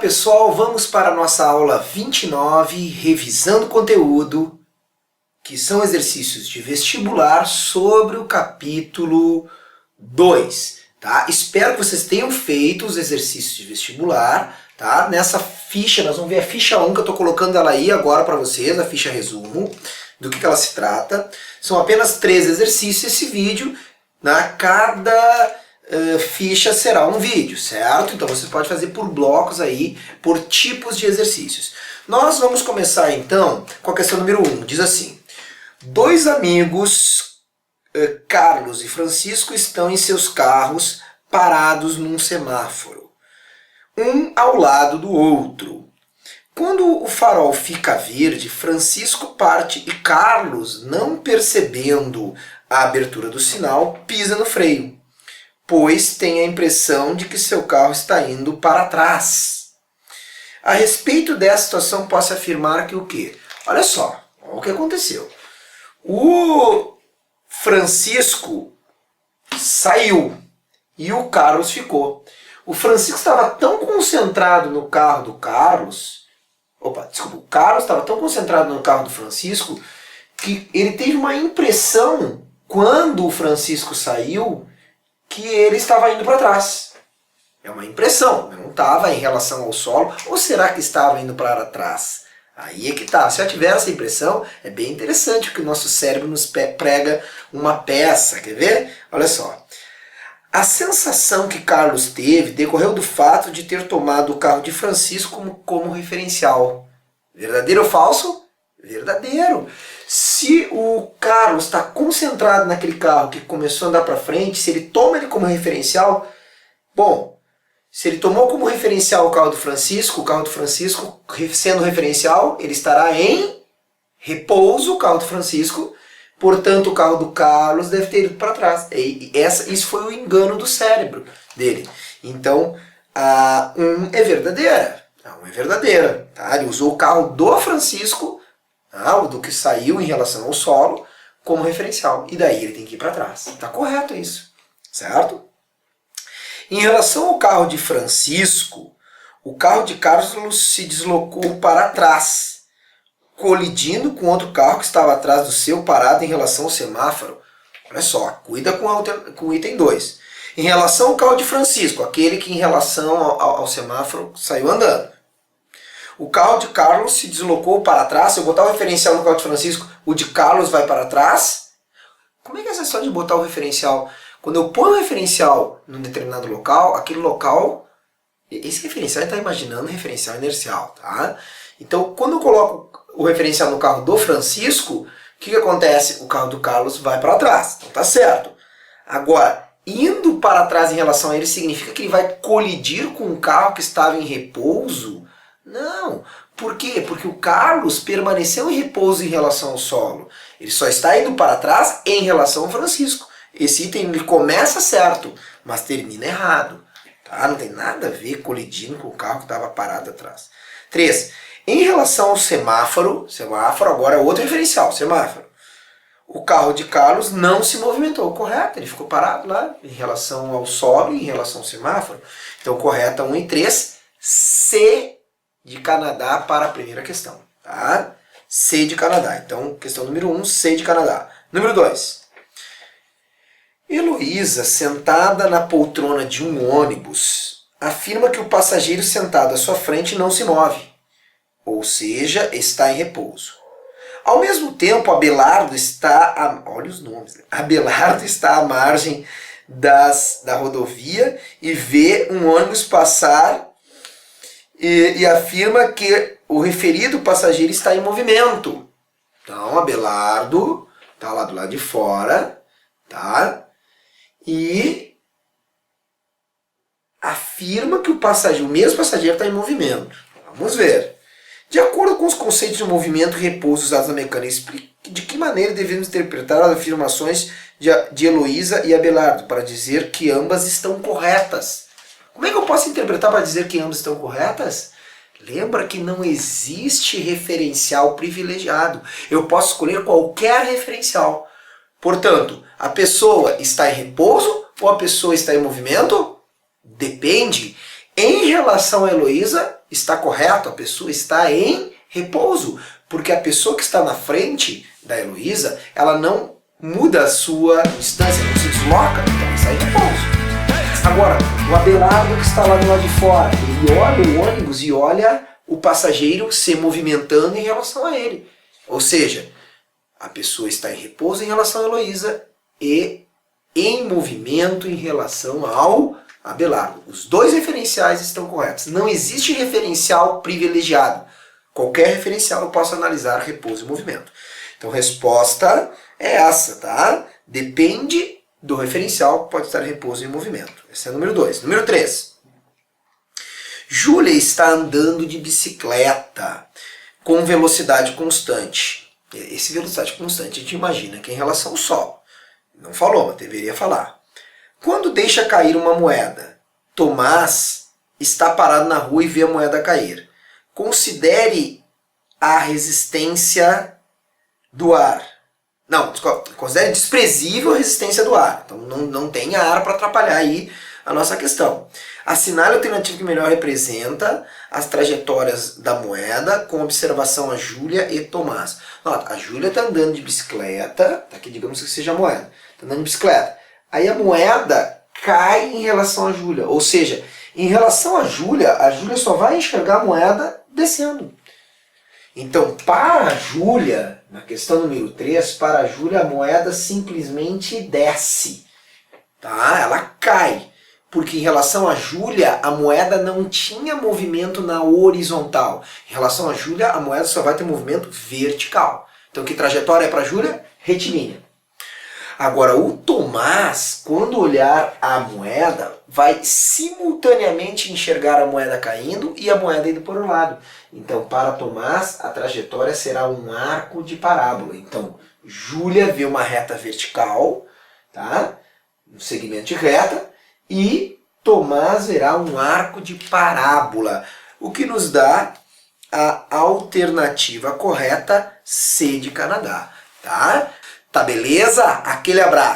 pessoal, vamos para a nossa aula 29, revisando conteúdo, que são exercícios de vestibular sobre o capítulo 2. Tá? Espero que vocês tenham feito os exercícios de vestibular. Tá? Nessa ficha, nós vamos ver a ficha 1, que eu estou colocando ela aí agora para vocês, a ficha resumo, do que ela se trata. São apenas 3 exercícios esse vídeo, né? Cada ficha será um vídeo, certo? Então você pode fazer por blocos aí, por tipos de exercícios. Nós vamos começar então com a questão número 1. Diz assim: dois amigos, Carlos e Francisco, estão em seus carros parados num semáforo, um ao lado do outro. Quando o farol fica verde, Francisco parte e Carlos, não percebendo a abertura do sinal, pisa no freio, pois tem a impressão de que seu carro está indo para trás. A respeito dessa situação, posso afirmar que o quê? Olha só, olha o que aconteceu. O Francisco saiu e o Carlos ficou. O Francisco estava tão concentrado no carro do Carlos, o Carlos estava tão concentrado no carro do Francisco que ele teve uma impressão, quando o Francisco saiu, que ele estava indo para trás. É uma impressão, não estava em relação ao solo, ou será que estava indo para trás? Aí é que tá. Se eu tiver essa impressão, é bem interessante, porque o nosso cérebro nos prega uma peça. Quer ver? Olha só. A sensação que Carlos teve decorreu do fato de ter tomado o carro de Francisco como referencial. Verdadeiro ou falso? Verdadeiro. Se o Carlos está concentrado naquele carro que começou a andar para frente, se ele toma ele como referencial, bom, se ele tomou como referencial o carro do Francisco sendo referencial, ele estará em repouso, o carro do Francisco, portanto o carro do Carlos deve ter ido para trás. Isso foi o engano do cérebro dele. Então, a 1 é verdadeira. A 1 é verdadeira. Tá? Ele usou o carro do Francisco, do que saiu em relação ao solo, como referencial. E daí ele tem que ir para trás. Está correto isso. Certo? Em relação ao carro de Francisco, o carro de Carlos se deslocou para trás, colidindo com outro carro que estava atrás do seu, parado em relação ao semáforo. Olha só, cuida com o item 2. Em relação ao carro de Francisco, aquele que em relação ao semáforo saiu andando. O carro de Carlos se deslocou para trás. Se eu botar o referencial no carro de Francisco, o de Carlos vai para trás. Como é que é essa história de botar o referencial? Quando eu ponho o referencial num determinado local, aquele local, esse referencial está imaginando referencial inercial, tá? Então, quando eu coloco o referencial no carro do Francisco, o que acontece? O carro do Carlos vai para trás. Então tá certo. Agora, indo para trás em relação a ele significa que ele vai colidir com um carro que estava em repouso? Não. Por quê? Porque o Carlos permaneceu em repouso em relação ao solo. Ele só está indo para trás em relação ao Francisco. Esse item ele começa certo, mas termina errado. Tá? Não tem nada a ver colidindo com o carro que estava parado atrás. 3. Em relação ao semáforo agora é outro referencial, semáforo. O carro de Carlos não se movimentou, correto? Ele ficou parado lá em relação ao solo e em relação ao semáforo. Então, correta 1 e 3, C de Canadá para a primeira questão. Tá? C de Canadá. Então, questão número 1, C de Canadá. Número 2. Heloísa, sentada na poltrona de um ônibus, afirma que o passageiro sentado à sua frente não se move, ou seja, está em repouso. Ao mesmo tempo, Abelardo está olha os nomes, Abelardo está à margem da rodovia e vê um ônibus passar e afirma que o referido passageiro está em movimento. Então, Abelardo está lá do lado de fora, tá? E afirma que o mesmo passageiro está em movimento. Vamos ver. De acordo com os conceitos de movimento e repouso usados na mecânica, de que maneira devemos interpretar as afirmações de Heloísa e Abelardo para dizer que ambas estão corretas? Como é que eu posso interpretar para dizer que ambas estão corretas? Lembra que não existe referencial privilegiado. Eu posso escolher qualquer referencial. Portanto, a pessoa está em repouso ou a pessoa está em movimento? Depende. Em relação a Heloísa, está correto, a pessoa está em repouso, porque a pessoa que está na frente da Heloísa, ela não muda a sua distância, não se desloca, então ela está em repouso. Agora, o Abelardo que está lá do lado de fora, ele olha o ônibus e olha o passageiro se movimentando em relação a ele. Ou seja, a pessoa está em repouso em relação a Heloísa e em movimento em relação ao Abelardo. Os dois referenciais estão corretos. Não existe referencial privilegiado. Qualquer referencial eu posso analisar repouso e movimento. Então, resposta é essa, tá? Depende do referencial que pode estar em repouso e em movimento. Esse é o número 2. Número 3. Júlia está andando de bicicleta com velocidade constante. Esse velocidade constante a gente imagina que é em relação ao Sol. Não falou, mas deveria falar. Quando deixa cair uma moeda, Tomás está parado na rua e vê a moeda cair. Considere a resistência do ar. Não, considere desprezível a resistência do ar. Então não tem ar para atrapalhar aí a nossa questão. Assinale a alternativa que melhor representa as trajetórias da moeda com observação a Júlia e Tomás. Nota, a Júlia está andando de bicicleta, tá aqui digamos que seja a moeda, está andando de bicicleta. Aí a moeda cai em relação a Júlia, ou seja, em relação a Júlia só vai enxergar a moeda descendo. Então, para a Júlia, na questão número 3, para a Júlia a moeda simplesmente desce. Tá? Ela cai. Porque em relação a Júlia, a moeda não tinha movimento na horizontal. Em relação a Júlia, a moeda só vai ter movimento vertical. Então, que trajetória é para a Júlia? Retilínea. Agora, o Tomás, quando olhar a moeda, vai simultaneamente enxergar a moeda caindo e a moeda indo para o lado. Então, para Tomás, a trajetória será um arco de parábola. Então, Júlia vê uma reta vertical, tá? Um segmento de reta, e Tomás verá um arco de parábola, o que nos dá a alternativa correta C de Canadá, tá? Tá beleza? Aquele abraço!